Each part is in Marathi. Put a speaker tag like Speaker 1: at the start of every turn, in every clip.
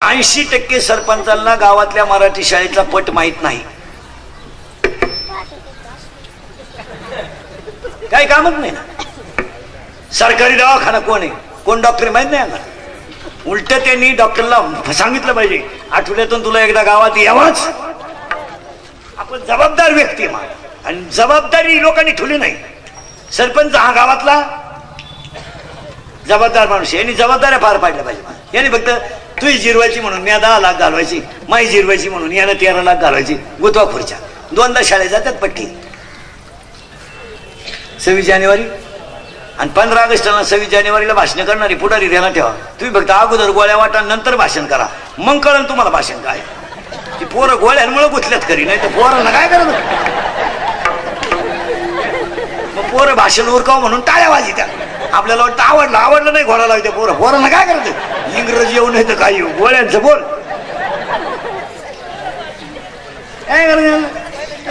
Speaker 1: 80% सरपंचांना गावातल्या मराठी शाळेचा पट माहित नाही, काही कामच नाही ना. सरकारी दवाखाना कोण आहे, कोण डॉक्टर माहित नाही आम्हाला. उलट त्यांनी डॉक्टरला सांगितलं पाहिजे आठवड्यातून तुला एकदा गावात यावंच. आपण जबाबदार व्यक्ती आणि जबाबदारी लोकांनी ठेवली नाही. सरपंच हा गावातला जबाबदार माणूस यांनी जबाबदाऱ्या पार पाडल्या पाहिजे. यांनी फक्त तुझी जिरवायची म्हणून मी 10 लाख घालवायची, माई जिरवायची म्हणून यानं 13 लाख घालवायची. गुतवा खुर्च्या 2दा शाळेत जातात पट्टी. 26 जानेवारी आणि 15 ऑगस्टला 26 जानेवारीला भाषण करणारी पुढारी ध्यानात ठेवा. तुम्ही फक्त अगोदर गोळ्या वाटा नंतर भाषण करा, मग कळण तुम्हाला भाषण काय. ती पोरं गोळ्यांमुळे गुंतल्यात खरी, नाही तर पोरांना काय करत. मग पोरं भाषण उरकाव म्हणून टाळ्या वाजी त्या. आपल्याला वाटतं आवडलं नाही घोडा लावते पोरं. पोरांना काय करत, इंग्रजी येऊ नाही तर काय येऊ, गोळ्यांचं बोल काय करत.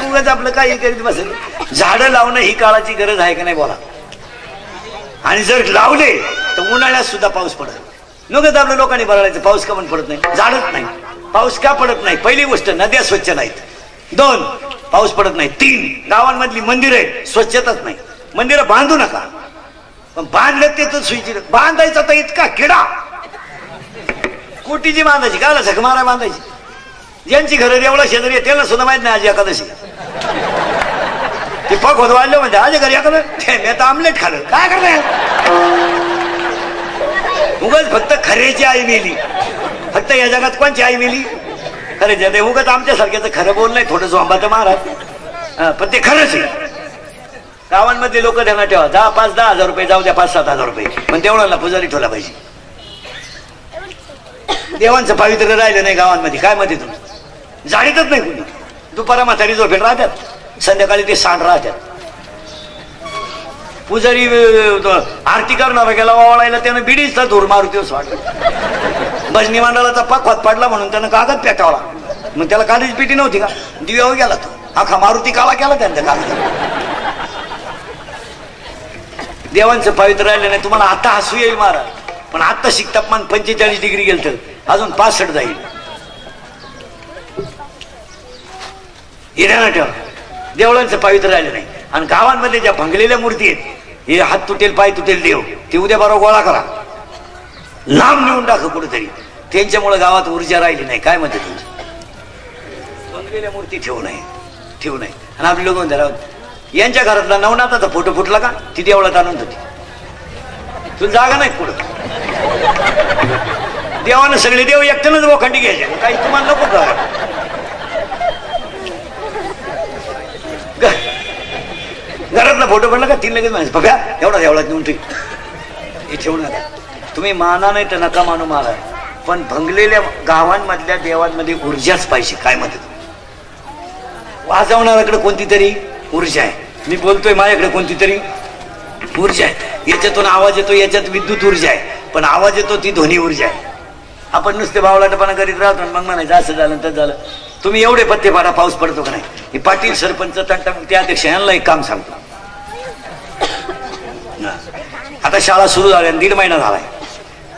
Speaker 1: उगाच आपलं काही करीत बसेल. झाडं लावणं ही काळाची गरज आहे का नाही बोला. आणि जर लावले तर उन्हाळ्यात सुद्धा पाऊस पडत. नकच आपल्या लोकांनी बरळायचं पाऊस का पण पडत नाही, झाडच नाही. पाऊस का पडत नाही, पहिली गोष्ट नद्या स्वच्छ नाहीत. 2 पाऊस पडत नाही. 3 गावांमधली मंदिरं आहेत, स्वच्छताच नाही. मंदिरं बांधू नका, पण बांधलं ते तर सुईची बांधायचा तर इतका किडा. कोटीची बांधायची का झक मारा बांधायची. ज्यांची घरं एवढा शेजारी आहे त्याला सुद्धा माहित नाही आज एकादशी. ते पग होत वाढलं म्हणजे आज घरी एखादं मी आता आमलेट खाल्लं काय करणार. उगाच फक्त खऱ्याची आई मेली. फक्त या जगात कोणची आई मेली, खरे ते उगाच आमच्यासारख्याचं खरं बोल नाही, थोडं झोंबाचं महाराज, पण ते खरंच आहे. गावांमध्ये लोक ध्यानात ठेवा, 5-10 हजार रुपये जाऊ द्या, 5-7 हजार रुपये, पण तेवढ्याला पुजारी ठेवला पाहिजे. देवांचं पावित्र्य राहिलं नाही गावांमध्ये. काय मध्ये तुम्ही जाणीतच नाही कुणी. दुपारा म्हातारी झोपेत राहतात, संध्याकाळी ते सांड राहतात. पुजारी आरती करणारा गेला वावळायला, त्यानं बिडीचा धूर मारुती वाटलं. भजनी मंडळाचा पाकवात पडला म्हणून त्यानं कागद पेटावला. मग त्याला कागदीची पेटी नव्हती का, दिव्यावर गेला तो. अख्खा मारुती काला केला त्यांच्या कागद. देवांचं पावित्र्य राहिलं नाही. तुम्हाला आता हसू येईल महाराज, पण आता तापमान 45 डिग्री गेलं तर अजून 65 जाईल. हिऱ्यानं ठेवा, देवळांचं पावित्र्य राहिलं नाही. आणि गावांमध्ये ज्या भंगलेल्या मूर्ती आहेत, हे हात तुटेल पाय तुटेल देव, ते उद्या बरोबर गोळा करा, लांब नेऊन टाका कुठेतरी. त्यांच्यामुळे गावात ऊर्जा राहिली नाही. काय म्हणते तुमचं, भंगलेल्या मूर्ती ठेवू नये. आणि आपले लोक म्हणतात यांच्या घरातला नवनाथाचा फोटो फुटला का, ती देवळात आणून होती. तुला जागा नाही पुढं. देवानं सगळे देव एकट्यानंच बोखंडी घ्यायचे, काही तुम्हाला नको का. घरातला फोटो पडला का ती लगेच म्हणायचं बघा एवढा देवळात नेऊन हे ठेवू नका. तुम्ही माना नाही तर नका मानू महाराज, पण भंगलेल्या गावांमधल्या देवांमध्ये ऊर्जाच पाहिजे. काय म्हणते वाजवणाऱ्याकडे कोणती तरी ऊर्जा आहे. मी बोलतोय माझ्याकडे कोणती तरी ऊर्जा आहे. याच्यातून आवाज येतो, याच्यात विद्युत ऊर्जा आहे, पण आवाज येतो ती ध्वनी ऊर्जा आहे. आपण नुसते बावळाटपणा करीत राहतो, मग म्हणायचं असं झालं तर झालं. तुम्ही एवढे पत्ते पाडा, पाऊस पडतो का नाही. हे पाटील सरपंच तंटामुक्ती अध्यक्ष यांना एक काम सांगतो. आता शाळा सुरू झाल्या, 1.5 महिना झालाय.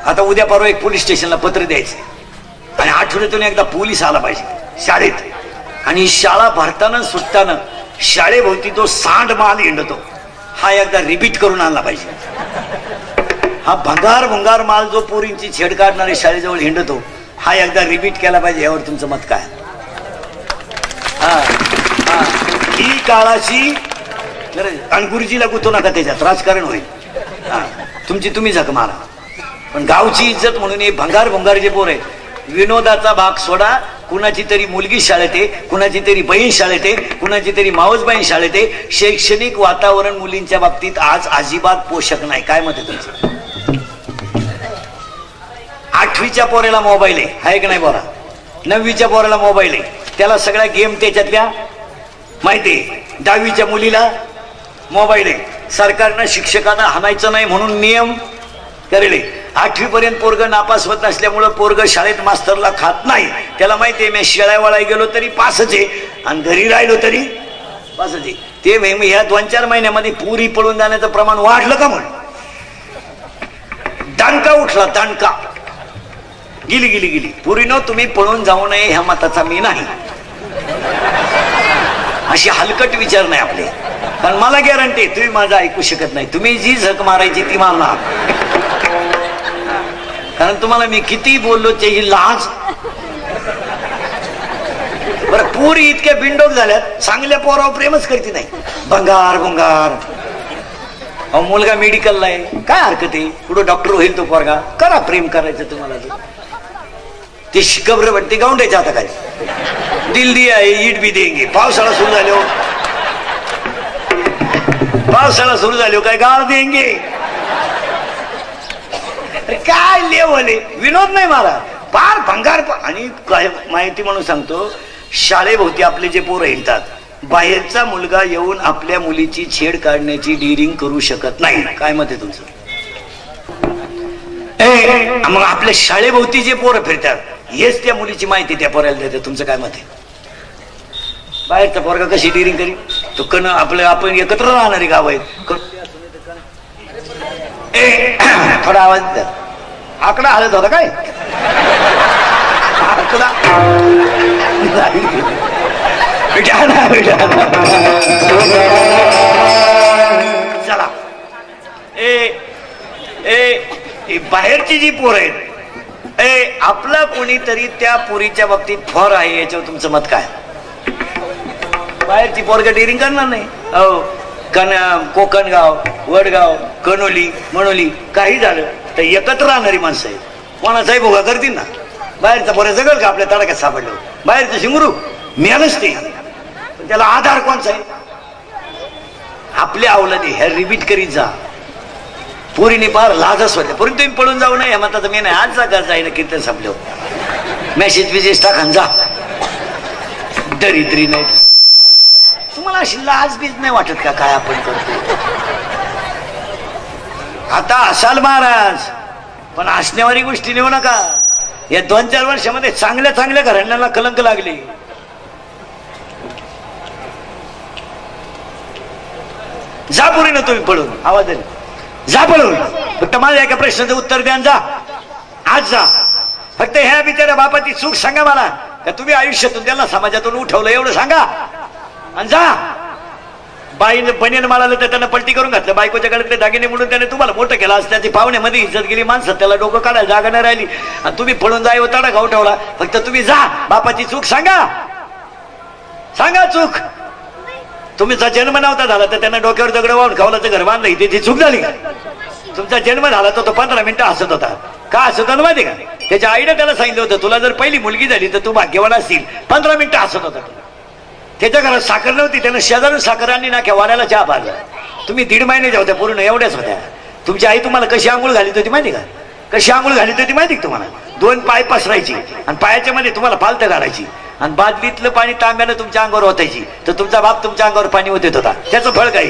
Speaker 1: आता उद्या परवा एक पोलीस स्टेशनला पत्र द्यायचं आणि आठवड्यातून एकदा पोलीस आला पाहिजे शाळेत. आणि शाळा भरताना सुटताना शाळेभोवती तो सांड माल हिंडतो, हा एकदा रिपीट करून आणला पाहिजे. हा भंगार माल जो पोरींची छेड काढणारे शाळेजवळ हिंडतो, हा एकदा रिपीट केला पाहिजे. यावर तुमचं मत काय. ही काळाची आणि गुरुजीला गुंतवू नका त्याच्यात, राजकारण होईल. तुमची तुम्ही झक मारा, पण गावची इज्जत म्हणून हे भंगार जे पोर आहे. विनोदाचा भाग सोडा, कुणाची तरी मुलगी शाळेत आहे, कुणाची तरी बहीण शाळेत आहे, कुणाची तरी मावस बहीण शाळेत आहे. शैक्षणिक वातावरण मुलींच्या बाबतीत आज अजिबात पोषक नाही. काय मत आहे तुमचं. 8वीच्या पोराला मोबाईल आहे का नाही बोला. 9वीच्या पोराला मोबाईल आहे, त्याला सगळ्या गेम त्याच्यातल्या माहिती आहे. 10वीच्या मुलीला मोबाईल आहे. सरकारनं शिक्षकांना हाणायचं नाही म्हणून नियम करेले. 8वी पर्यंत पोरग नापास होत नसल्यामुळं पोरग शाळेत मास्तरला खात नाही. त्याला माहिती आहे मी शेळ्यावाळा गेलो तरी पासच आहे आणि घरी राहिलो तरी पासच आहे. ते ह्या 2-4 महिन्यामध्ये पुरी पळून जाण्याचं प्रमाण वाढलं का. म्हणून दणका उठला, दणका. गेली गेली गेली. पुरीनो तुम्ही पळून जाऊ नये ह्या मताचा मी नाही. अशी हलकट विचार नाही आपले. कारण मला गॅरंटी तुम्ही माझं ऐकू शकत नाही. तुम्ही जी झक मारायची ती मारणार. कारण तुम्हाला मी किती बोललो त्याची लाज. बरं पुरी इतक्या बिंडोक झाल्यात, चांगल्या पोरावर प्रेमच करते नाही. भंगार भंगार. अहो मुलगा मेडिकलला आहे, काय हरकत आहे, पुढे डॉक्टर होईल तो पोरगा, करा प्रेम करायचं तुम्हाला. ते शिकबर वाटते गावंड्याच्या आता काय दिल दिया है ईट भी देंगे. पावसाळा सुरू झालो, पावसाळा सुरू झालो काय गाळ देंगे. काय लेवले विनोद नाही मला पार भंगार. आणि काय माहिती म्हणून सांगतो, शाळेभोवती आपले जे पोरं हिंडतात, बाहेरचा मुलगा येऊन आपल्या मुलीची छेड काढण्याची डिरिंग करू शकत नाही. काय मत आहे तुमचं? मग आपल्या शाळेभोवती जे पोरं फिरतात हेच त्या मुलीची माहिती त्या पोराला देते. तुमचं काय मत आहे? बाहेरचा पोरगा कशी डिरिंग करी तो कण आपलं आपण एकत्र राहणारे गाव आहेत. थोडा आवाज द्या. आकडा हलत होता काय? आकडा चला. बाहेरची जी पोर आहेत, आपला कोणीतरी त्या पोरीच्या बाबतीत फॉर आहे याच्यावर तुमचं मत काय? बाहेरची पोरगा डेअरिंग करणार नाही. अहो कोकणगाव, वडगाव, कणोली, मनोली काही झालं तर एकत्र राहणारी माणसं आहेत. कोणाचाही भोगा करतील ना. बाहेरचा पोऱ्या जगल का आपल्या तडाख्यात सापडलं? बाहेरचं शिंगरू मिळालंच ते. पण त्याला आधार कोणचा आहे? आपल्या अवलादी ह्या रिपीट करीत जा. पोरीने पार लाजच होत्या. पोरी तुम्ही पळून जाऊ नये मताचा मी नाही. आज जागा जाईना कीर्तन संपलं, मेसेज बिजेस टाकान जा. दरिद्री नाही. तुम्हाला अशी लाज बीज नाही वाटत का काय आपण करतो? आता असाल महाराज, पण असण्यावारी गोष्टी नेऊ नका. या 2-4 वर्षामध्ये चांगल्या चांगल्या घराण्यांना कलंक लागले. जा पोरीनं तुम्ही पळून. आवाज जा पळून. फक्त माझ्या एका प्रश्नाचं उत्तर द्या. जा आज जा. फक्त ह्या बिचाऱ्या बापाची चूक सांगा मला का तुम्ही आयुष्यातून त्याला समाजातून उठवलं एवढं सांगा. आणि जा. बाईनं बनेन माळालं तर त्यांना पलटी करून घातलं. बायकोच्या गळ्यातले दागिने म्हणून त्याने तुम्हाला मोठं केलं. आज त्याची पाहुण्यामध्ये इज्जत गेली. माणसं त्याला डोकं काढायला जागा नाही राहिली आणि तुम्ही पळून जाय होता ना गावठवला. फक्त तुम्ही जा. बापाची चूक सांगा. सांगा चूक. तुमचा जन्म नव्हता झाला तर त्यांना डोक्यावर दगड वाहून खावलाचं घर बांधलं, इथे चूक झाली का? तुमचा जन्म झाला तर तो 15 मिनिटं हसत होता. का हसत होता माहिती का? त्याच्या आईने त्याला सांगितलं होतं तुला जर पहिली मुलगी झाली तर तू भाग्यवान असशील. 15 मिनिटं हसत होता. त्याच्या घरात साखर नव्हती, त्यानं शेजारून साखर आणि नाक्या वाड्याला चहा पाजला. तुम्ही 1.5 महिन्याच्या होत्या पूर्ण, एवढ्याच होत्या. तुमची आई तुम्हाला कशी आंघोळ घालीत होती माहिती का? कशी आंघोळ घालीत होती माहिती का तुम्हाला? 2 पाय पसरायची आणि पायाच्या मध्ये तुम्हाला पालथं घालायची आणि बादलीतलं पाणी तांब्यानं तुमच्या अंगावर ओतायची. तर तुमचा बाप तुमच्या अंगावर पाणी ओतत होता. त्याचं फळ काय?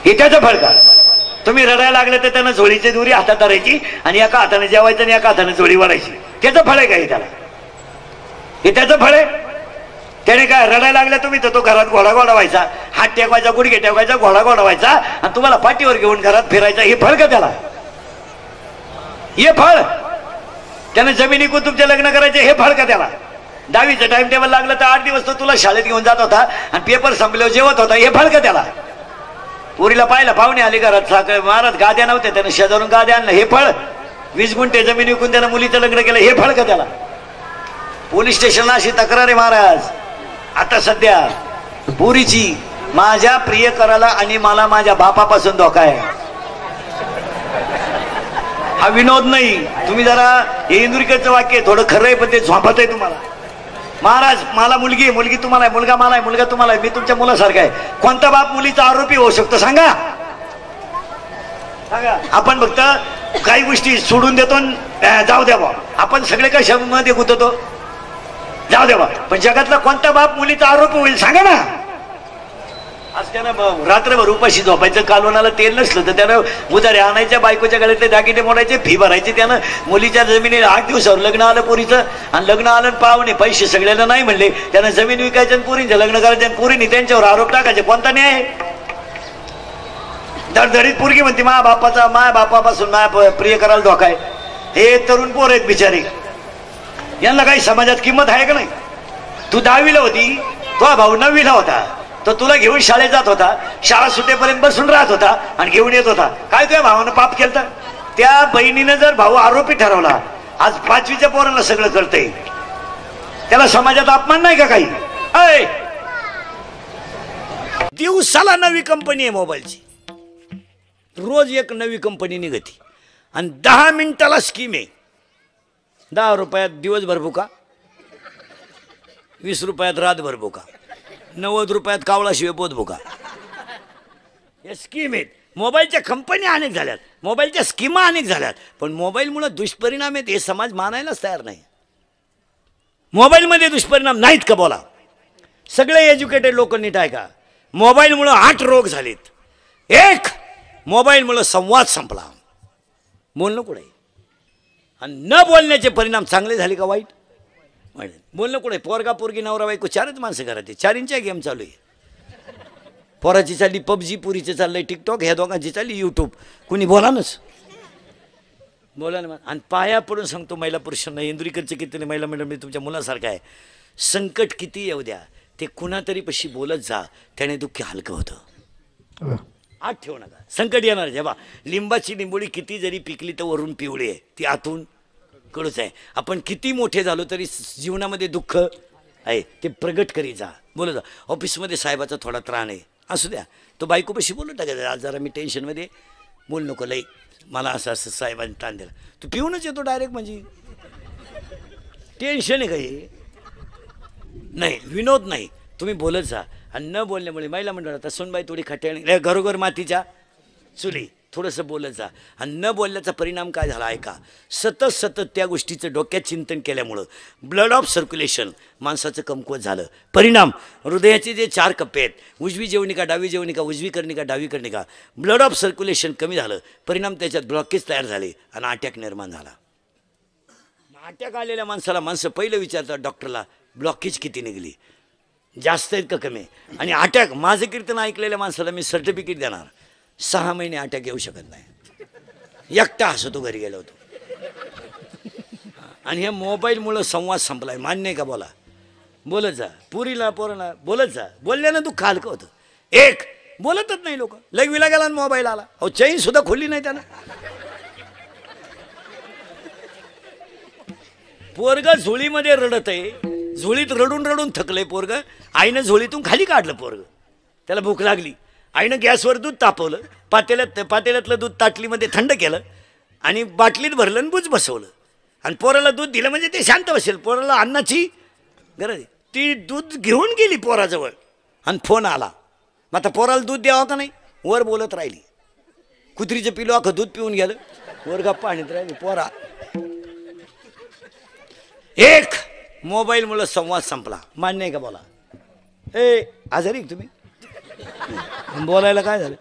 Speaker 1: हे त्याचं फळ का? तुम्ही रडायला लागले तर त्यानं झोळीची दोरी हातात धरायची आणि एका हाताने जेवायचं आणि एका हाताने झोळी वाढायची. त्याचं फळ आहे काय? त्याला हे त्याचं फळ आहे. त्याने काय रडायला लागलं तुम्ही तर तो घरात घोडा गोडवायचा, हात टेकवायचा, गुडघे टेकवायचा, घोडा गोडवायचा आणि तुम्हाला पाठीवर घेऊन घरात फिरायचा. हे फळ का त्याला? हे फळ? त्याने जमिनी को तुमचे लग्न करायचे, हे फळ का त्याला? 10वीचं टाइम टेबल लागलं तर 8 दिवस तो तुला शाळेत घेऊन जात होता आणि पेपर संपल्यावर जेवत होता. हे फळ का त्याला? पोरीला पाहिलं, पाहुणे आले घरात, साखर महाराज गाद्या नव्हत्या, त्याने शेजारून गाद्या आणलं. हे फळ? 20 गुंठे जमीन विकून त्यानं मुलीचं लग्न केलं. हे फळ का त्याला? पोलीस स्टेशनला अशी तक्रार आहे महाराज आता सध्या पोरीची, माझ्या प्रियकराला आणि मला माझ्या बापापासून धोका आहे. हा विनोद नाही. तुम्ही जरा हे इंदुरीकरचं वाक्य थोडं खरं आहे पण ते झोपत आहे तुम्हाला. महाराज मला मुलगी आहे, मुलगी तुम्हाला आहे, मुलगा मला आहे, मुलगा तुम्हाला आहे, मी तुमच्या मुलासारखा आहे. कोणता बाप मुलीचा आरोपी होऊ शकतो सांगा? सांगा. आपण फक्त काही गोष्टी सोडून देतो, जाऊ द्या बा. आपण सगळे कशामध्ये गुंततो, जाऊ द्या बा. पण जगातला कोणता बाप मुलीचा आरोपी होईल सांगा ना? आज त्यानं रात्रभर उपाशी झोपायचं, कालवणाला तेल नसलं तर त्यानं उधारे आणायच्या, बायकोच्या गळ्यातले दागिने मोडायचे, फी भरायची. त्यानं मुलीच्या जमिनीला 8 दिवसावर लग्न आलं पोरीचं आणि लग्न आलं पाहुणे पैसे सगळ्यांना नाही म्हणले. त्यानं जमीन विकायचं आणि पोरींचं लग्न करायचं आणि पोरीने त्यांच्यावर आरोप टाकायचे. कोणता न्याय? दरदरीत पोरगी म्हणते माझ्या बापापासून माझ्या प्रिय करायला धोका आहे. हे तरुण पोर आहेत बिचारी, यांना काही समाजात किंमत आहे का नाही? तू 10वीला होती, तो भाऊ 9वीला होता, तो तुला घेऊन शाळेत जात होता, शाळा सुटेपर्यंत बसून राहत होता आणि घेऊन येत होता. काय तुझ्या भावानं पाप केलं? तर त्या बहिणीनं जर भाऊ आरोपी ठरवला, आज 5वीच्या पोरांना सगळं कळतंय, त्याला समाजात अपमान नाही का काही? दिवसाला नवी कंपनी आहे मोबाईलची, रोज एक नवी कंपनी निघती आणि 10 मिनिटाला स्कीम आहे. 10 रुपयात दिवसभर भुका, 20 रुपयात रातभर भुका, 90 रुपयात कावळाशिवाय पोत भुका. या स्कीम आहेत. मोबाईलच्या कंपन्या अनेक झाल्यात, मोबाईलच्या स्कीमा अनेक झाल्यात, पण मोबाईलमुळे दुष्परिणाम आहेत हे समाज मानायलाच तयार नाही. मोबाईलमध्ये दुष्परिणाम नाहीत का? बोला. सगळे एज्युकेटेड लोक नीट आहे का? मोबाईलमुळे 8 रोग झालेत. एक, मोबाईलमुळे संवाद संपला, बोलणं कुठे, आणि न बोलण्याचे परिणाम चांगले झाले का वाईट? बोलणं कुठे. पोरगा पोरगी नवरा बायको 4च माणसं घरात आहे, 4च्या गेम चालू आहे. पोराची चालली पबजी, पुरीचं चाललंय टिकटॉक, ह्या दोघांची चालली यूट्यूब. कुणी बोलानच, बोला ना. आणि पाया पडून सांगतो महिला पुरुषांना, इंदुरीकरचे किती महिला मंडळ मी तुमच्या मुलासारखं आहे, संकट किती येऊ द्या, ते कुणातरी पशी बोलत जा, त्याने दुःख हलकं होतं. आत ठेवू नका. संकट येणार जेव्हा, लिंबाची लिंबोळी किती जरी पिकली तर वरून पिवळी आहे, ती आतून कडूच आहे. आपण किती मोठे झालो तरी जीवनामध्ये दुःख आहे, ते प्रगट करी जा, बोलत जा. ऑफिसमध्ये साहेबाचा थोडा त्राण आहे, असू द्या, तो बायकोपाशी बोलत टाकायचं, आज जरा मी टेन्शनमध्ये, बोल नको लई, मला असं असं साहेबांनी ताण दिला. तू पिऊनच येतो डायरेक्ट, म्हणजे टेन्शन आहे काही नाही, विनोद नाही, तुम्ही बोलत जा. आणि न बोलण्यामुळे महिला मंडळात सोनबाई थोडी खट्याळ, घरोघर मातीच्या चुली, थोडंसं बोलत जा. आणि न बोलल्याचा परिणाम काय झाला ऐका. सतत सतत त्या गोष्टीचं डोक्यात चिंतन केल्यामुळं ब्लड ऑफ सर्क्युलेशन माणसाचं कमकुवत झालं. परिणाम, हृदयाचे जे 4 कप्पे आहेत, उजवी जेवणिका, डावी जेवणिका, उजवी कर्णिका, डावी कर्णिका, ब्लड ऑफ सर्क्युलेशन कमी झालं. परिणाम, त्याच्यात ब्लॉकेज तयार झाले आणि अटॅक निर्माण झाला. अटॅक आलेल्या माणसाला माणसं पहिलं विचारतात डॉक्टरला, ब्लॉकेज किती निघली, जास्त आहेत का कमी? आणि अटॅक, माझं कीर्तन ऐकलेल्या माणसाला मी सर्टिफिकेट देणार, 6 महिने अटॅक येऊ शकत नाही. एकटा हसतो घरी गेलो होतो. आणि हे मोबाईलमुळं संवाद संपलाय, मान्य आहे का? बोला. बोलत जा, पुरीला पोराला बोलत जा, बोलल्यानं दुःख हलकं होतं. एक, बोलतच नाही लोक. लघवीला गेला आणि मोबाईल आला, अहो चैन सुद्धा खोलली नाही त्यानं. पोरग झोळीमध्ये रडत आहे, झोळीत रडून रडून थकलंय पोरग, आईनं झोळीतून खाली काढलं पोरग, त्याला भूक लागली, आईनं गॅसवर दूध तापवलं, पातेल्यातलं दूध ताटलीमध्ये थंड केलं आणि बाटलीत भरलं आणि बुज बसवलं आणि पोराला दूध दिलं म्हणजे ते शांत बसेल. पोराला अन्नाची गरज आहे, ती दूध घेऊन गेली पोराजवळ आणि फोन आला. मग आता पोराला दूध द्यावं का नाही? वर बोलत राहिली. कुत्रीचं पिलो अख्खं दूध पिऊन गेलं, वर गप्पा आणत राहिली पोरा. एक, मोबाईलमुळं संवाद संपला, मान्य आहे का? बोला. आजारी तुम्ही बोलायला काय झालं?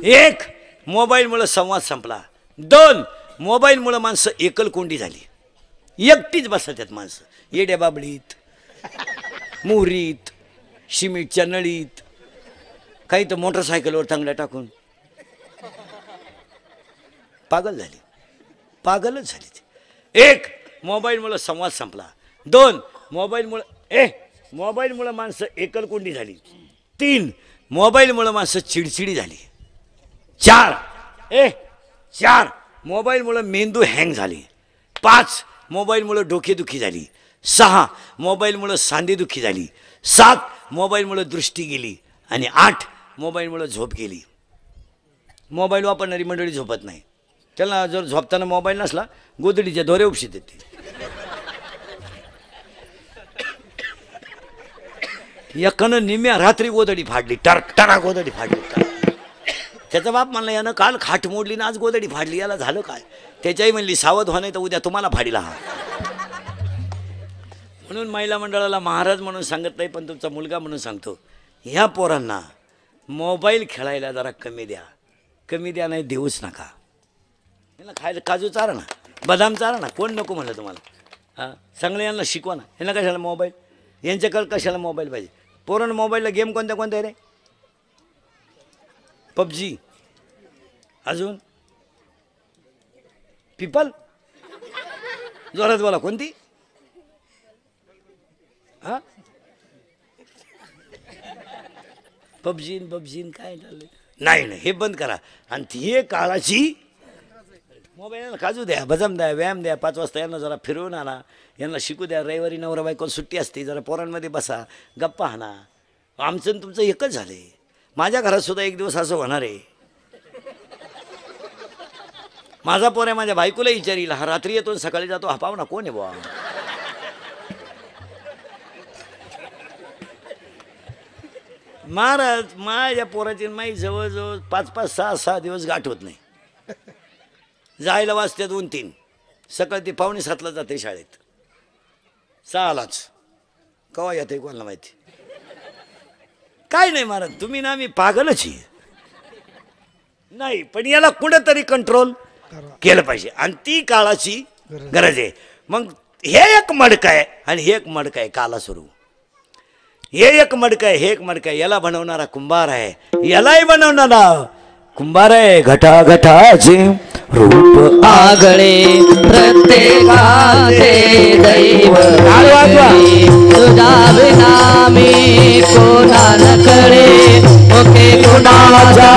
Speaker 1: एक, मोबाईलमुळं संवाद संपला. 2, मोबाईलमुळं माणसं एकलकोंडी झाली, एकटीच बसतात माणसं, येड्या बाबळीत, मोहरीत, शिमिटच्या नळीत, काही तर मोटरसायकलवर चांगल्या टाकून पागल झाली, पागलच झाली. एक, मोबाईलमुळं संवाद संपला. 2, मोबाईलमुळं माणसं एकलकोंडी झाली. 3, मोबाईलमुळं माणसं चिडचिडी झाली. 4, मोबाईलमुळं मेंदू हँग झाली. 5, मोबाईलमुळं डोकेदुखी झाली. 6, मोबाईलमुळं सांधेदुखी झाली. 7, मोबाईलमुळं दृष्टी गेली. आणि 8, मोबाईलमुळं झोप गेली. मोबाईल वापरणारी मंडळी झोपत नाही, त्याला जर झोपताना मोबाईल नसला गोदडीच्या दोरे उपशीत येते. एकानं निम्या रात्री गोदडी फाडली, टरा गोदडी फाडली. त्याचा बाप म्हणला, यानं काल खाट मोडली ना आज गोदडी फाडली, याला झालं काय? त्याच्याही म्हणली, सावध व्हा नाही तर उद्या तुम्हाला फाडीला हा. म्हणून महिला मंडळाला महाराज म्हणून सांगत नाही, पण तुमचा मुलगा म्हणून सांगतो, ह्या पोरांना मोबाईल खेळायला जरा कमी द्या नाही देऊच नका. यांना खायला काजू चारा ना, बदाम चारा ना, कोण नको म्हणलं तुम्हाला? हां, चांगलं यांना शिकवा ना. यांना कशाला मोबाईल, यांच्याकडे कशाला मोबाईल पाहिजे? पोरांना मोबाईलला गेम कोणत्या रे? पबजी, अजून पिपल जोरात बोला. कोणती? हा पबजीन काय झालं? नाही नाही, हे बंद करा. आणि ती काळाची मोबाईल काजू द्या, बदाम द्या, व्यायाम द्या. 5 वाजता यांना जरा फिरवून आणा, यांना शिकू द्या. रविवारी नवरा बायको सुट्टी असते, जरा पोरांमध्ये बसा, गप्पा हाणा. आमचं आणि तुमचं एकच झाले. माझ्या घरात सुद्धा एक दिवस असं होणार आहे. माझा पोर आहे, माझ्या बायकोला विचारील, हा रात्री येतो सकाळी जातो, हा पाहुणा कोण आहे बुवा? महाराज माझ्या पोराची माई जवळजवळ 5-5, 6-6 दिवस गाठ होत नाही. जायला वाजते 2-3, सकाळी ती 6:45 जाते शाळेत, 6लाच. कवा येते कोणाला माहिती. काय नाही महाराज, तुम्ही ना मी पागलच आहे. नाही पण याला कुठेतरी कंट्रोल केलं पाहिजे, आणि ती काळाची गरज आहे. मग हे एक मडकं आहे आणि हे एक मडकं आहे काला सुरू. हे एक मडकं आहे, हे एक मडकं आहे. याला बनवणारा कुंभार आहे, यालाही बनवणारा कुंभार आहे. घटाघटाचे रूप
Speaker 2: आगळे प्रत्येकाचे दैव तुझा विना मी कोणाला कळे. ओके कोणाचा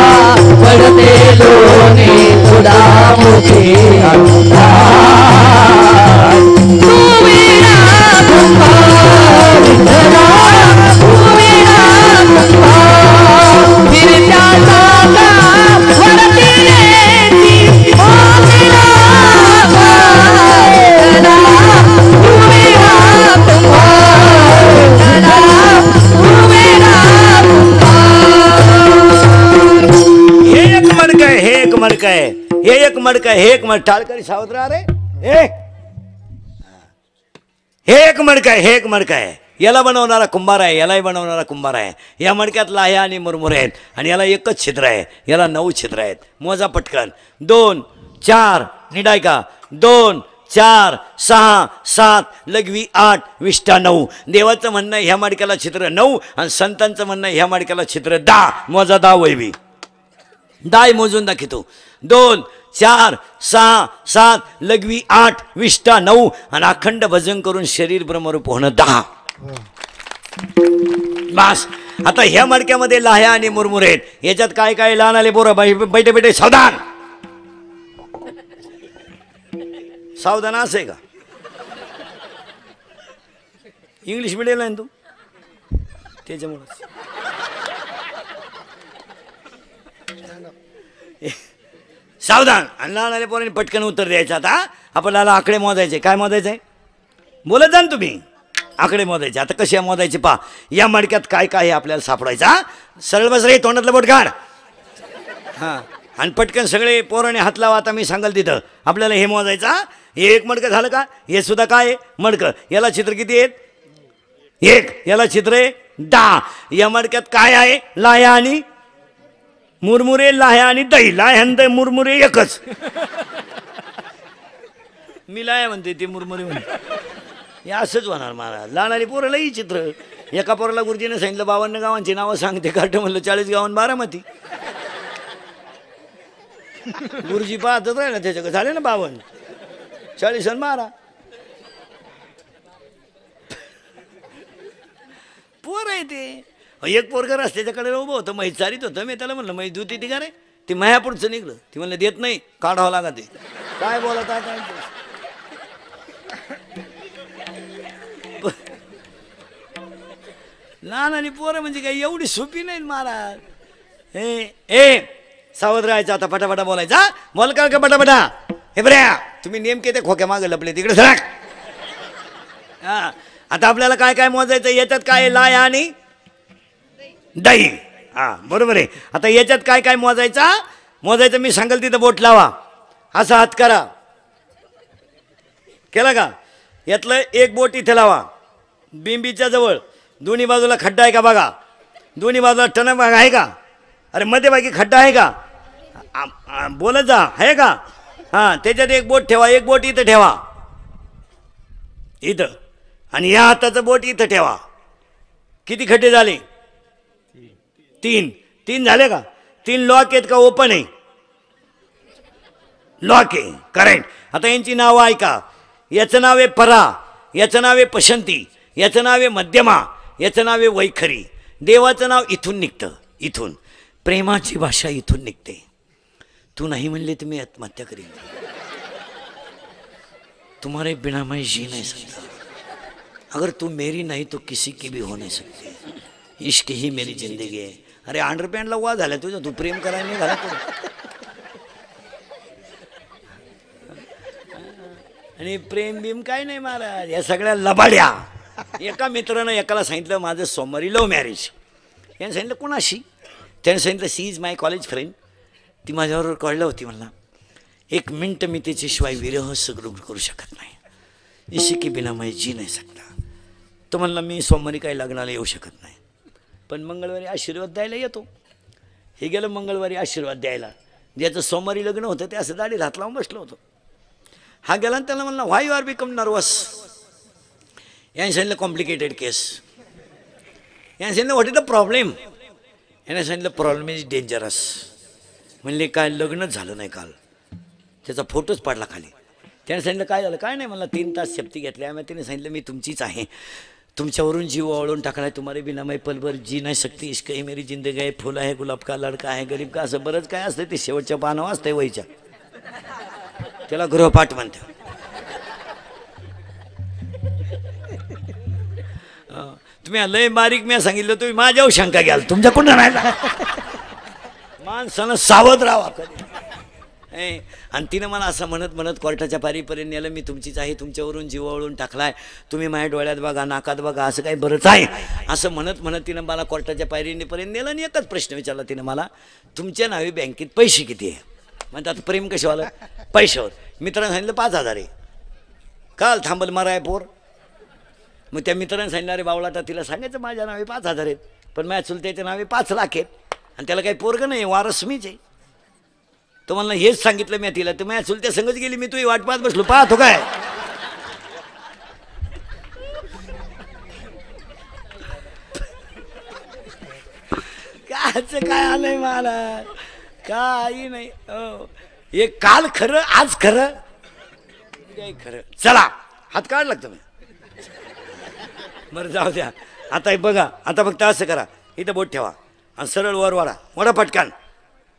Speaker 2: पडते लोणी तुझा मुखी तू विना कुंभार विठ्ठला, तू विना कुंभार फिरत्या जागा वरती नेती ओकिला बाळाला. तू विना कुंभार विठ्ठला, तू विना कुंभार.
Speaker 1: हे एक मडकं आहे, हे एक मडकं आहे, हे एक मडकं आहे, हे एक मड. टाळकरी सावध राहा रे. हे एक मडकं आहे, हे एक मडकं आहे. याला बनवणारा कुंभार आहे, यालाही बनवणारा कुंभार आहे. या मडक्यात लाह्या आणि मुरमुरे आहेत, आणि याला एकच छिद्र आहे, याला 9 छिद्र आहेत. मोजा पटकन. 2, 4 निडाय का, 2, 4, 6, 7 लघवी 8 विष्ठा 9. देवाचं म्हणणं ह्या मडक्याला छिद्र 9, आणि संतांचं म्हणणं ह्या मडक्याला छिद्र 10. मोजा 10 वैवी 10 मोजून दाखवतो. 2, 4, 6, 7 लघवी 8 विष्ठा 9, आणि अखंड भजन करून शरीर ब्रह्मरूप होणं 10. बस. आता ह्या मडक्यामध्ये लाह्या आणि मुरमुरे आहेत. याच्यात काय काय लहान आले बोरा बैठे बैठे सावधान. सावधान असं का? इंग्लिश मिडियम आहे ना तू, त्याच्यामुळे सावधान. आणि लहान आले पोरांनी पटकन उत्तर द्यायचं. आता आपल्याला आकडे मोजायचे. काय मोजायचंय? बोलत जा ना तुम्ही. आकडे मोजायचे. आता कसे मोजायचे पहा. या मडक्यात काय काय आपल्याला सापडायचा. सरळ बस रे, तोंडातलं बोट काढ. हां, आणि पटकन सगळे पोराने हात लावा. आता मी सांगाल तिथं आपल्याला हे मोजायचा. हे एक मडकं झालं का? हे सुद्धा काय आहे? मडकं. याला छिद्र किती आहेत? 1. याला छिद्र आहे 10. या मडक्यात काय आहे? लाह्या आणि मुरमुरे, लाह्या आणि दही. लाह्या मुरमुरे एकच. मी लाह्या म्हणते, ती मुरमुरे म्हणते. हे असंच होणार महाराज. लहान आणि पोरालाही चित्र. एका पोराला गुरुजीने सांगितलं 52 गावांची नावं सांगते. काढ म्हणलं 40 गावांत बारामती. गुरुजी पाहतच राहिला त्याच्याकडे. झाले ना 52, 40 आणि 12. पोर आहे ते. एक पोरगा रस्त्याच्याकडे उभं होतं, माहीत चारीत होतं. मी त्याला म्हणलं माहीत दुती ती का रे? ती मायापुढचं निघलं. ती म्हणलं देत नाही, काढावं लागत ते. काय बोलत आता? लहान आणि पोरं म्हणजे काय एवढी सोपी नाही महाराज. ए सावध राहायचं. आता पटापटा बोलायचा. बोल का पटापटा. हे बऱ्या तुम्ही नेमके ते खोक्या मागे लपले, तिकडे सरक. हा, आता आपल्याला काय काय मोजायचं. याच्यात काय? लाह्या आणि दही. हा बरोबर आहे. आता याच्यात काय काय मोजायचं मी सांगेल तिथं बोट लावा. असा हात करा. केला का? यातलं एक बोट इथे लावा बिंबीच्या जवळ. दोन्ही बाजूला खड्डा आहे का बघा. दोन्ही बाजूला टणक भाग आहे का? अरे मध्यभागी खड्डा आहे का? बोलत जा. आहे का? हां, त्याच्यात एक बोट ठेवा. एक बोट इथं ठेवा, इथं. आणि या हाताचं बोट इथं ठेवा. किती खड्डे झाले? 3 झाले का? 3 लॉक आहेत का ओपन आहे? लॉक आहे करंट. आता यांची नावं ऐका. याचं नाव आहे परा, याचं नाव आहे पशंती, याचं नाव आहे मध्यमा, याचं नाव आहे वैखरी. देवाचं नाव इथून निघतं, इथून. प्रेमाची भाषा इथून निघते. तू नाही म्हणले तर मी आत्महत्या करीन. तुम्हारे बिना मैं जी नहीं सकता. अगर तू मेरी नहीं तो किसी की भी हो नहीं सकती. इश्क ही मेरी जिंदगी आहे. अरे अंडरपॅन्टला वा झाला तुझं, तू प्रेम करायला नाही झाला तू. आणि प्रेम बिम काय नाही महाराज, या सगळ्या लबाड्या. एका मित्रानं एकाला सांगितलं माझं सोमवारी लव्ह मॅरेज. याने सांगितलं कोणाशी? त्याने सांगितलं she is my college friend. ती माझ्याबरोबर कळलं होती. म्हणला 1 मिनटं मी त्याच्याशिवाय विरह सगळं करू शकत नाही. इसी के बिना मैं जी नाही सकता. तो म्हणला मी सोमवारी काही लग्नाला येऊ शकत नाही, पण मंगळवारी आशीर्वाद द्यायला येतो. हे गेलं मंगळवारी आशीर्वाद द्यायला. ज्याचं सोमवारी लग्न होतं ते असं दाढी हात लावून बसलं होतं. हा गेला आणि त्याला म्हणला व्हाय यू आर बिकम नर्वस. याने सांगितलं कॉम्प्लिकेटेड केस. याने सांगितलं व्हॉट इज द प्रॉब्लेम. याने सांगितलं प्रॉब्लेम इज डेंजरस. म्हणले काय लग्नच झालं नाही काल. त्याचा फोटोच पाडला खाली. त्याने सांगितलं काय झालं? काय नाही म्हणला 3 तास सेफ्टी घेतल्या. आम्ही तिने सांगितलं मी तुमचीच आहे, तुमच्यावरून जीव ओळून टाकला. तुम्हारे बिना मैं पलभर जी नाही सकती. इश्क ही मेरी जिंदगी आहे. फुल आहे, गुलाब का लडका आहे, गरीब का. असं बरंच काय असतं. ते शेवटच्या पानावर असतंय वहीच्या. त्याला गृहपाठ म्हणतात. तुम्ही लय बारीक मी सांगितलं, तुम्ही माझ्यावर शंका घ्याल. तुमच्याकडून नाही. माणसानं सावध राहावा कधी. आणि तिनं मला असं म्हणत म्हणत कोर्टाच्या पारीपर्यंत नेलं. मी तुमचीच आहे, तुमच्यावरून जीवावळून टाकलाय, तुम्ही माझ्या डोळ्यात बघा, नाकात बघा, असं काही बरंच आहे. असं म्हणत म्हणत तिनं मला कोर्टाच्या पायरीपर्यंत नेलं. आणि एकच प्रश्न विचारला तिनं मला, तुमच्या नावे बँकेत पैसे किती आहे? म्हणतात प्रेम कशावालं? पैशावर. मित्रांनी सांगितलं 5,000 आहे. काल थांबल माराय पोर. मग त्या मित्रांनी सांगितलं अरे बावळा, तर तिला सांगायचं माझ्या नावे 5,000 आहेत, पण माझ्या चुलत्याच्या नावे 5 लाख आहेत, आणि त्याला काही पोरगं नाही, वारस मीच आहे. तो म्हणला हेच सांगितलं मी तिला, तर माझ्या चुलत्या संगच गेली, मी तुझी वाट पाहत बसलो. पाहतो काय कायचं काय आलंय मला, काही नाही. हे काल खरं, आज खरं, काय खरं. चला हात काढ लागतो मी. बरं जाऊ द्या. आता हे बघा, आता फक्त असं करा, इथं बोट ठेवा आणि सरळ वर वाढा. मोठा पटकान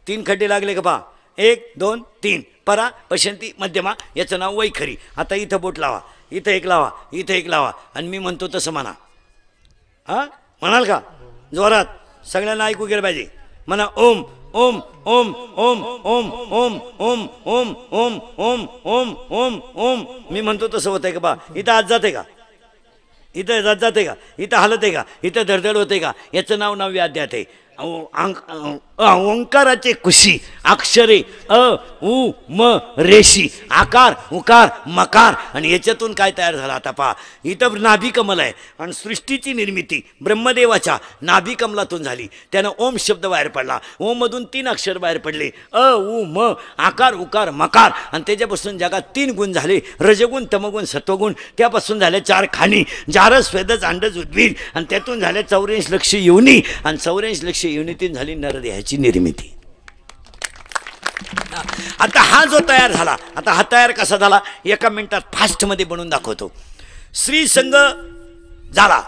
Speaker 1: 3 खड्डे लागले का पहा. 1 2 3. परा, पशंती, मध्यमा, याचं नाव वैखरी. आता इथं बोट लावा, इथं एक लावा, इथं एक लावा, आणि मी म्हणतो तसं म्हणा. हां म्हणाल का? जोरात सगळ्यांना ऐकू गेलं पाहिजे. म्हणा ओम ओम ओम ओम ओम ओम ओम ओम ओम ओम ओम ओम ओम. मी म्हणतो तसं होतंय का बा? इथं आज जाते का? इथं जात जाते का? इथं हलत आहे का? इथं धडधड होते का? याचं नाव नव्य अध्यात आहे. ओंकाराचे कुशी अक्षरे अ उ म रेशी, आकार उकार मकार, आणि याच्यातून काय तयार झालं आता पहा. इथं नाभिकमल आहे, आणि सृष्टीची निर्मिती ब्रह्मदेवाच्या नाभिकमलातून झाली. त्यानं ओम शब्द बाहेर पडला. ओम मधून 3 अक्षर बाहेर पडले, अ उ म आकार उकार मकार, आणि त्याच्यापासून जगात 3 गुण झाले, रजगुण तमगुण सत्वगुण. त्यापासून झाल्या 4 खाणी, जारस स्वेदस अंडज उद्भिद, आणि त्यातून झाल्या 84 लक्ष योनी, आणि 84 लक्ष योनीतून झाली नरदेहाची निर्मिती. आता हा जो तयार झाला, आता हा तयार कसा झाला 1 मिनिटात फास्टमध्ये बनवून दाखवतो. श्रीसंग झाला.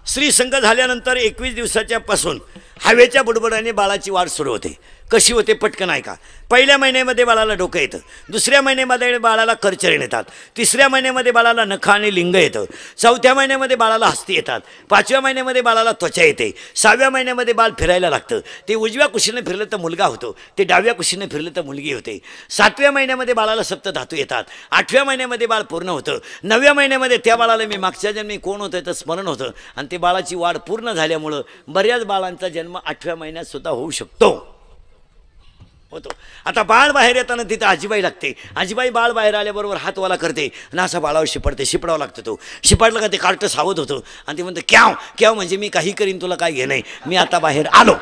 Speaker 1: श्रीसंग झाल्यानंतर 21 दिवसाच्या पासून हवेच्या बुडबुडाने बाळाची वाढ सुरू होते. कशी होते पटकन ऐका. पहिल्या महिन्यामध्ये बाळाला डोकं येतं, दुसऱ्या महिन्यामध्ये बाळाला करचरण येतात, तिसऱ्या महिन्यामध्ये बाळाला नखं आणि लिंग येतं, चौथ्या महिन्यामध्ये बाळाला हस्ती येतात, 5व्या महिन्यामध्ये बाळाला त्वचा येते, 6व्या महिन्यामध्ये बाळ फिरायला लागतं. ते उजव्या कुशीने फिरलं तर मुलगा होतो, ते डाव्या कुशीने फिरलं तर मुलगी होते. 7व्या महिन्यामध्ये बाळाला सप्तधातू येतात, 8व्या महिन्यामध्ये बाळ पूर्ण होतं, 9व्या महिन्यामध्ये त्या बाळाला मी मागच्या जन्मी कोण होतं तर स्मरण होतं, आणि ते बाळाची वाढ पूर्ण झाल्यामुळं बऱ्याच बाळांचा जन्म 8व्या महिन्यात सुद्धा होऊ शकतो, होतो. आता बाळ बाहेर येताना तिथं आजीबाई लागते. आजीबाई बाळ बाहेर आल्याबरोबर हातवाला करते आणि असा बाळावर शिपडते. शिपडावं लागतं. तो शिपडलं का ते कार्ट सावध होतं, आणि ते म्हणतं क्याव क्याव, म्हणजे मी काही करीन, तुला काय घे नाही, मी आता बाहेर आलो.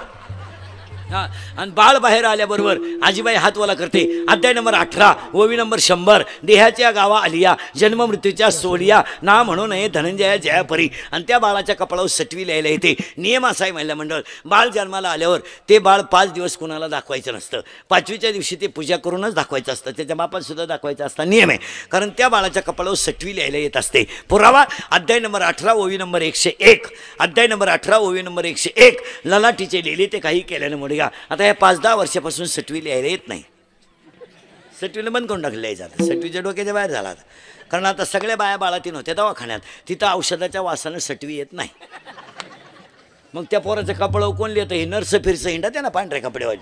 Speaker 1: हा, आणि बाळ बाहेर आल्याबरोबर आजीबाई हातवाला करते. अध्याय नंबर 18 ओवी नंबर 100. देहाच्या गावा आलिया जन्म मृत्यूच्या सोडिया ना म्हणू नये धनंजया जयापरी. आणि त्या बाळाच्या कपाळावर सटवी लिहायला येते. नियम असा आहे महिला मंडळ, बाळ जन्माला आल्यावर ते बाळ 5 दिवस कुणाला दाखवायचं नसतं. 5वीच्या दिवशी ते पूजा करूनच दाखवायचं असतं. त्याच्या बापाला सुद्धा दाखवायचं असता नियम आहे, कारण त्या बाळाच्या कपाळावर सटवी लिहायला येत असते. पुरावा अध्याय नंबर 18 ओवी नंबर 101. अध्याय नंबर 18 ओवी नंबर 101. ललाटीचे लिहिले ते काही केल्यानं मुळे. आता या 5-10 वर्षापासून सटवी लिहायला येत नाही. सटवीला बंद करून टाकलं जातं. सटवीच्या डोक्याच्या बाहेर झाला, कारण आता सगळ्या बाया बाळातीन होत्या दवाखान्यात. तिथं औषधाच्या वासानं सटवी येत नाही. मग त्या पोराचं कपडं कोण लिहितं? हे नर्स फिरसं हिंडा त्या ना पांढऱ्या कपडेवाली,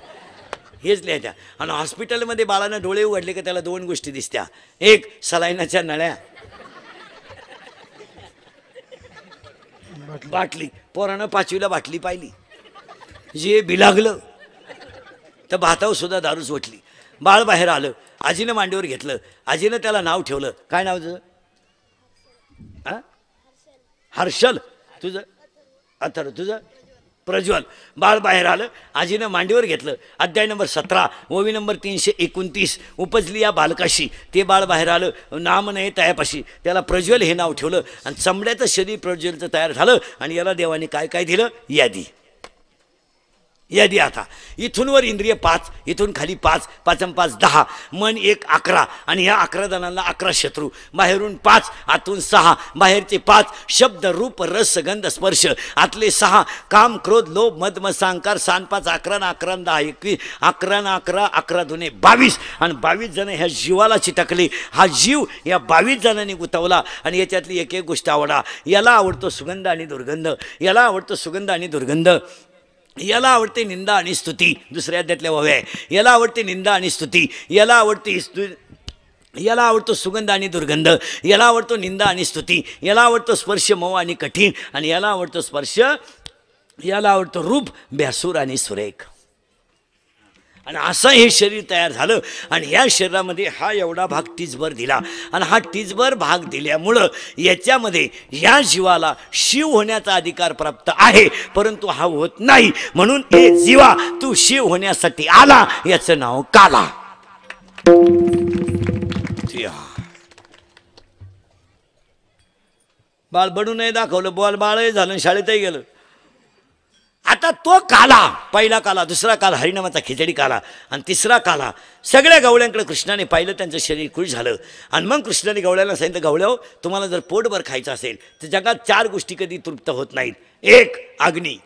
Speaker 1: हेच लिहायच्या. आणि हॉस्पिटलमध्ये बाळानं डोळे उघडले की त्याला 2 गोष्टी दिसत्या. एक, सलाईनाच्या नळ्या, बाटली. पोरानं 5वीला बाटली पाहिली, जे बिलागलं तर भातावर सुद्धा दारूच ओतली. बाळ बाहेर आलं, आजीनं मांडीवर घेतलं. आजीनं त्याला नाव ठेवलं. काय नाव तुझं? हां, हर्षल. तुझं? अथर्व. तुझं? प्रज्वल. बाळ बाहेर आलं, आजीनं मांडीवर घेतलं. अध्याय नंबर 17 ओवी नंबर 329. उपजली या बालकाशी. ते बाळ बाहेर आलं, नाम नाही तयापाशी. त्याला प्रज्वल हे नाव ठेवलं. आणि चमड्याचं शरीर प्रज्वलचं तयार झालं. आणि याला देवाने काय काय दिलं? यादी. यादी. आता इथून वर इंद्रिय 5, इथून खाली 5, 5 आणि 5 10, मन 1 11. आणि ह्या 11 जणांना 11 शत्रू. बाहेरून 5, आतून 6. बाहेरचे 5 शब्द रूप रस गंध स्पर्श. आतले 6 काम क्रोध लोभ मद मत्संकार. 6 5 11 11 10 21. 11 11 11 दुने 22. आणि 22 जण ह्या जीवाला चिटकले. हा जीव या 22 जणांनी गुंतवला. आणि याच्यातली एक एक गोष्ट आवडा. याला आवडतो सुगंध आणि दुर्गंध. याला आवडतो सुगंध आणि दुर्गंध. याला आवडते निंदा आणि स्तुती. दुसऱ्या अध्यायातल्या वाव्या आहे. याला आवडते निंदा आणि स्तुती. याला आवडते याला आवडतो सुगंध आणि दुर्गंध. याला आवडतो निंदा आणि स्तुती. याला आवडतो स्पर्श मऊ आणि कठीण. आणि याला आवडतो स्पर्श, याला आवडतो रूप भ्यासूर आणि सुरेख. आणि असं हे शरीर तयार झालं. आणि या शरीरामध्ये हा एवढा भाग टीचभर दिला. आणि हा टीचभर भाग दिल्यामुळं याच्यामध्ये या जीवाला शिव होण्याचा अधिकार प्राप्त आहे, परंतु हा होत नाही. म्हणून ए जीवा, तू शिव होण्यासाठी आला, याचं नाव काला. बाळ बनून नाही दाखवलं, बाळही झालं, शाळेतही गेलं. आता तो काला, पहिला काला, दुसरा काला हरिनामाचा खिचडी काला, आणि तिसरा काला. सगळ्या गवळ्यांकडे कृष्णाने पाहिलं, त्यांचं शरीर खुश झालं. आणि मग कृष्णाने गवळ्याला सांगितलं, गवळ्याहो, तुम्हाला जर पोटभर खायचं असेल तर जगात 4 गोष्टी कधी तृप्त होत नाहीत. 1 अग्नी.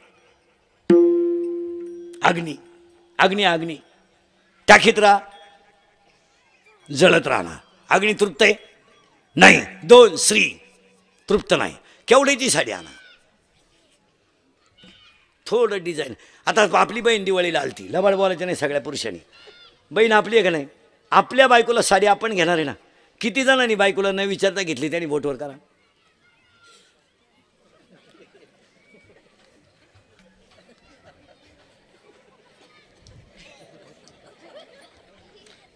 Speaker 1: अग्नी अग्नी अग्नी टाकीत राहा, जळत राहणार. अग्नी तृप्त आहे नाही. 2 स्त्री तृप्त नाही. केवढ्याची साडी आणा, थोडं डिझाईन. आता आपली बहीण दिवाळीला आलती, लबाड बोलायचं नाही सगळ्या पुरुषांनी. बहीण आपली आहे का नाही? आपल्या बायकोला साडी आपण घेणार आहे ना. किती जणांनी बायकोला न विचारता घेतली? त्यांनी बोटवर करा.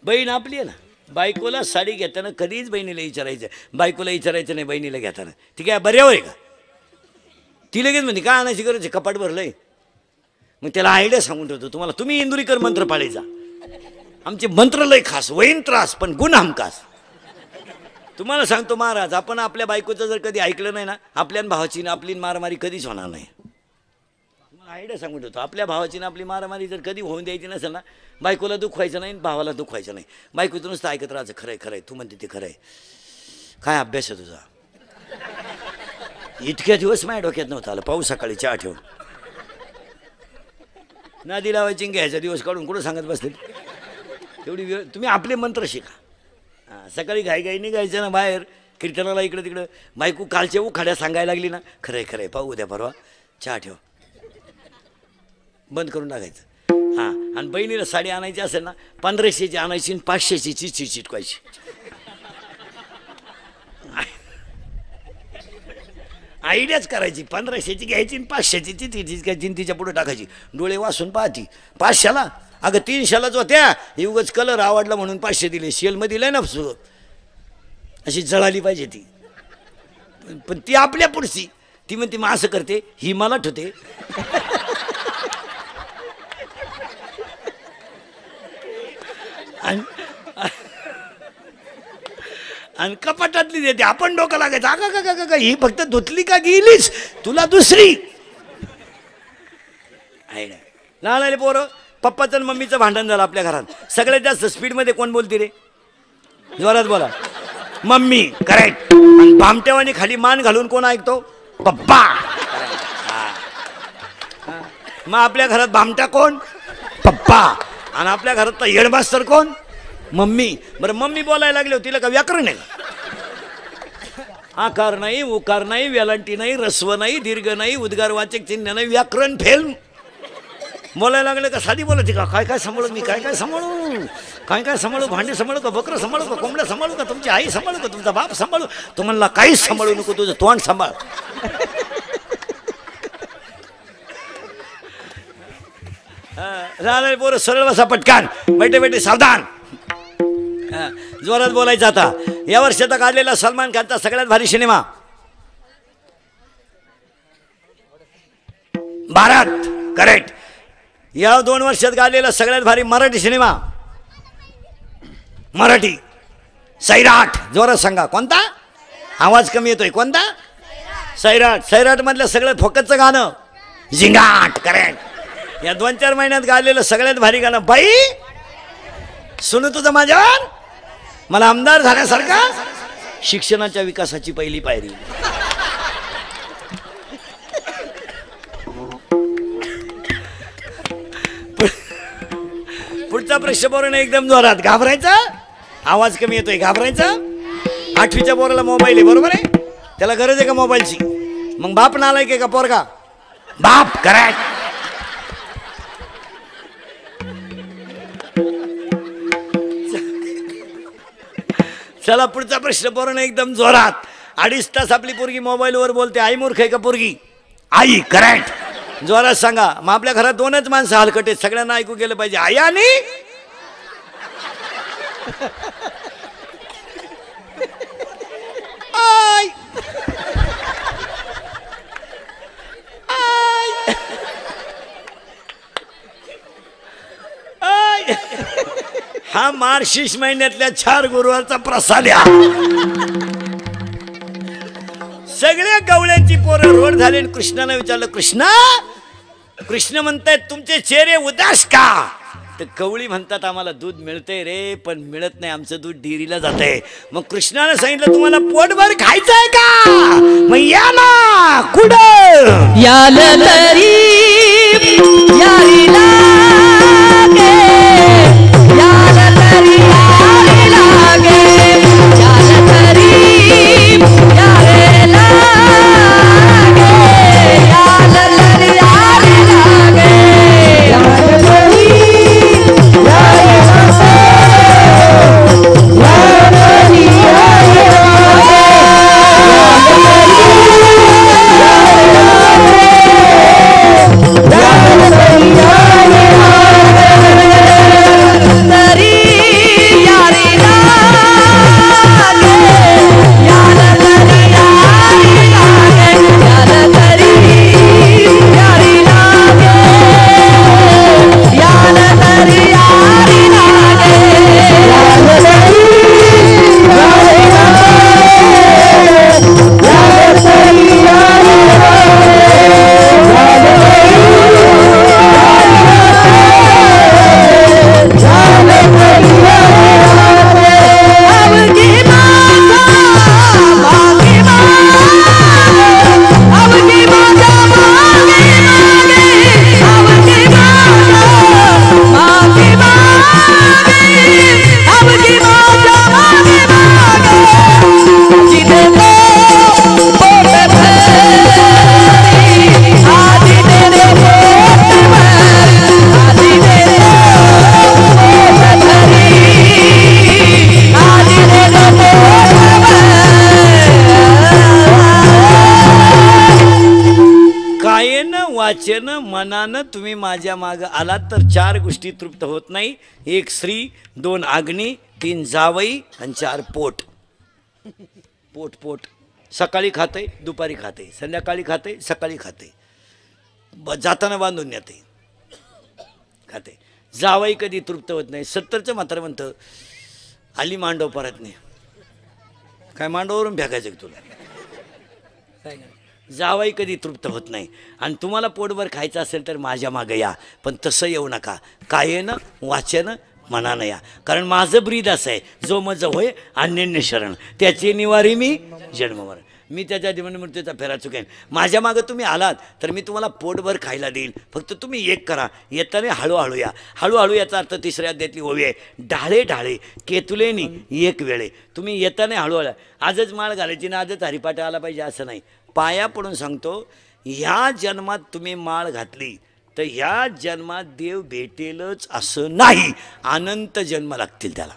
Speaker 1: बहीण आपली आहे ना. बायकोला साडी घेताना कधीच बहिणीला विचारायचं, बायकोला विचारायचं नाही बहिणीला घेताना. ती काय बऱ्यावर आहे का? ती लगेच म्हणते काय आणायची गरज आहे, कपाट भरलंय. मग त्याला आयडिया सांगून ठेवतो तुम्हाला, तुम्ही इंदुरीकर मंत्र पाळायचा. आमचे मंत्र लय खास, वहीन त्रास पण गुण हमखास. तुम्हाला सांगतो महाराज, आपण आपल्या बायकोचं जर कधी ऐकलं नाही ना, आपल्या भावाची ना आपली मारामारी कधीच होणार नाही. तुम्हाला आयडिया सांगून ठेवतो, आपल्या भावाची ना आपली मारामारी जर कधी होऊन द्यायची नसेल ना, बायकोला दुःख व्हायचं नाही, भावाला दुःख व्हायचं नाही. बायकोचं नुसतं ऐकत राहायचं, खरंय खरंय, तू म्हणते ते खरंय. काय अभ्यास आहे तुझा? इतक्या दिवस माझ्या डोक्यात नव्हतं आलं. पाऊस सकाळी चहा ठेवून नादी लावायची, घ्यायचा दिवस काढून कुठं सांगत बसते तेवढी वेळ. तुम्ही आपले मंत्र शिका. हां, सकाळी घाई निघायचं ना बाहेर कीर्तनाला, इकडं तिकडं. बायको कालच्या उखाड्या सांगायला लागली ना, खरंय खरंय, पाहू उद्या परवा, चहा ठेव, बंद करून टाकायचं. हां, आणि बहिणीला साडी आणायची असेल ना, 1500ची आणायची आणि 500ची चिटकायची. आयडियाच करायची. 1500ची घ्यायची आणि 500ची चिटकायची, तिच्या पुढे टाकायची. डोळे वासून पाहती. 500ला, अगं 300लाच होत्या, उगाच कलर आवडला म्हणून 500 दिले. सेलमध्ये दिलं ना सुरू, अशी जळाली पाहिजे ती. पण ती आपल्या पुढची, ती म्हणते मग असं करते, ही मला ठेवते. आणि कपाटातली देते. आपण डोकं लागायचं का का ही फक्त धुतली का गेलीच, तुला दुसरी आहे ना. लहान आले पोरं, पप्पाचं आणि मम्मीचं भांडण झालं आपल्या घरात. सगळ्यात जास्त स्पीडमध्ये कोण बोलते रे? जोरात बोला. मम्मी. करेक्ट. आणि भामट्यावानी खाली मान घालून कोण ऐकतो? पप्पा. मग आपल्या घरात भामटा कोण? पप्पा. आणि आपल्या घरातला हेडमास्टर कोण? मम्मी. बरं मम्मी बोलायला लागले तिला का व्याकरण आहे? आकार नाही, उकार नाही, वेलांटी नाही, रस्व नाही, दीर्घ नाही, उद्गारवाचक चिन्ह नाही, व्याकरण फेल. बोलायला लागले का साधी बोलायची का? काय काय सांभाळू मी, काय काय सांभाळू, काय काय सांभाळू, भांडे सांभाळू का, बकरं सांभाळू का, कोंबड्या सांभाळू का, तुमची आई सांभाळू का, तुमचा बाप सांभाळू? तो म्हणला काहीच सांभाळू नको, तुझं तोंड सांभाळ. राहणार पोरं सरळ बसा पटकान, बैठे बैठे सावधान. जोरात बोलायचं. आता या वर्षात काढलेला सलमान खानचा सगळ्यात भारी सिनेमा भारत. करेक्ट. या 2 वर्षात गाजलेला सगळ्यात भारी मराठी सिनेमा मराठी सैराट. जोरात सांगा. कोणता? आवाज कमी येतोय. कोणता? सैराट. सैराट मधलं सगळ्यात फोकसचं गाणं झिंगाट. करेक्ट. या 2-4 महिन्यात गाजलेलं सगळ्यात भारी गाणं बाई सुनू तुझं माझ्यावर, मला आमदार झाल्यासारखा. शिक्षणाच्या विकासाची पहिली पायरी. पुढचा प्रश्न पोराने एकदम जोरात. घाबरायचा? आवाज कमी येतोय. घाबरायचा? 8वीच्या पोराला मोबाईल आहे, बरोबर आहे? त्याला गरज आहे का मोबाईलची? मग बाप नालायक आहे का पोरगा? बाप. करेक्ट. चला पुढचा प्रश्न पोराने एकदम जोरात. 2.5 तास आपली पोरगी मोबाईलवर बोलते. आई मूर्ख आहे का पोरगी? आई. करेक्ट. जोरात सांगा. मग आपल्या घरात 2च माणसं हलकट आहेत, सगळ्यांना ऐकू गेलं पाहिजे. आई आणि आई. आई. हा मार्गशीर्ष महिन्यातल्या 4 गुरुवारचा प्रसाद या. सगळ्या गवळ्यांची पोरं रोड झाले. कृष्णाने विचारलं, कृष्णा, कृष्ण म्हणतायत तुमचे चेहरे उदास का? तर गवळी म्हणतात आम्हाला दूध मिळतंय रे, पण मिळत नाही, आमचं दूध डेअरीला जातंय. मग कृष्णाने सांगितलं तुम्हाला पोटभर खायचंय का? मग या ना. कुठं
Speaker 2: याल तरी यारी लागे, याल तरी यारी लागे, याल तरी यारी लागे, याल तरी यारी लागे, याल तरी यारी लागे, याल तरी यारी लागे,
Speaker 1: वाचन मनानं तुम्ही माझ्या मागं आलात तर 4 गोष्टी तृप्त होत नाही. 1 स्त्री, 2 अग्नी, 3 जावई आणि 4 पोट. पोट पोट सकाळी खाते, दुपारी खाते, संध्याकाळी खाते, सकाळी खाते, जाताना बांधून येते, खाते. जावई कधी तृप्त होत नाही. 70चं मात्र म्हणतं आली मांडव परत नाही. काय मांडवावरून फेकायचं का तुला? काय नाही. जावाई कधी तृप्त होत नाही. आणि तुम्हाला पोटभर खायचं असेल तर माझ्या मागं या, पण तसं येऊ नका. कायेनं वाचेनं मनानं या. कारण माझं ब्रीद असं आहे, जो मज होय अन्यन्य शरण, त्याची निवारी मी जन्मवर. मी त्याच्या जीवनमृत्यूचा फेरा चुकेन. माझ्या मागं तुम्ही आलात तर मी तुम्हाला पोटभर खायला देईल. फक्त तुम्ही एक करा, येताना हळूहळू या. हळूहळू याचा अर्थ तिसऱ्या अध्यायातली ओवी आहे, ढाळे ढाळे केतुलेनी एक वेळे. तुम्ही येताना हळूहळू. आजच माळ घालायची ना आजच हरिपाठ आला पाहिजे असं नाही. पाया पडून सांगतो, ह्या जन्मात तुम्ही माळ घातली तर ह्या जन्मात देव भेटेलच असं नाही, अनंत जन्म लागतील त्याला.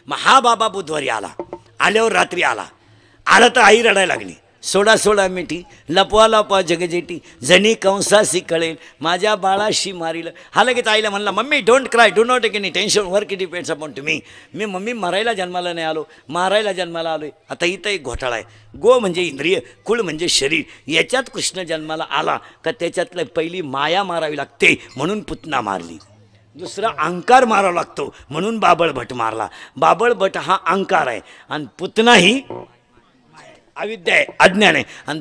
Speaker 1: मग हा बाबा बुधवारी आल्यावर रात्री आला तर आई रडायला लागली. सोडा सोडा मिठी लपवा लपवा जगजेटी, जणी कंसासी कळेल माझ्या बाळाशी मारील. हा लगेच आईला म्हणला, mummy don't cry, do not take any tension, work depends upon to me. Mummy मरायला जन्माला नाही आलो, मारायला जन्माला आलोय. आता इथं एक घोटाळा आहे. गो म्हणजे इंद्रिय, कुळ म्हणजे शरीर. याच्यात कृष्ण जन्माला आला का त्याच्यातलं पहिली माया मारावी लागते, म्हणून पुतना मारली. दुसरा अहंकार मारावा लागतो, म्हणून बाबळभट मारला. बाबळभट हा अहंकार आहे आणि पुतना ही अविद्या आहे, अज्ञान आहे. आणि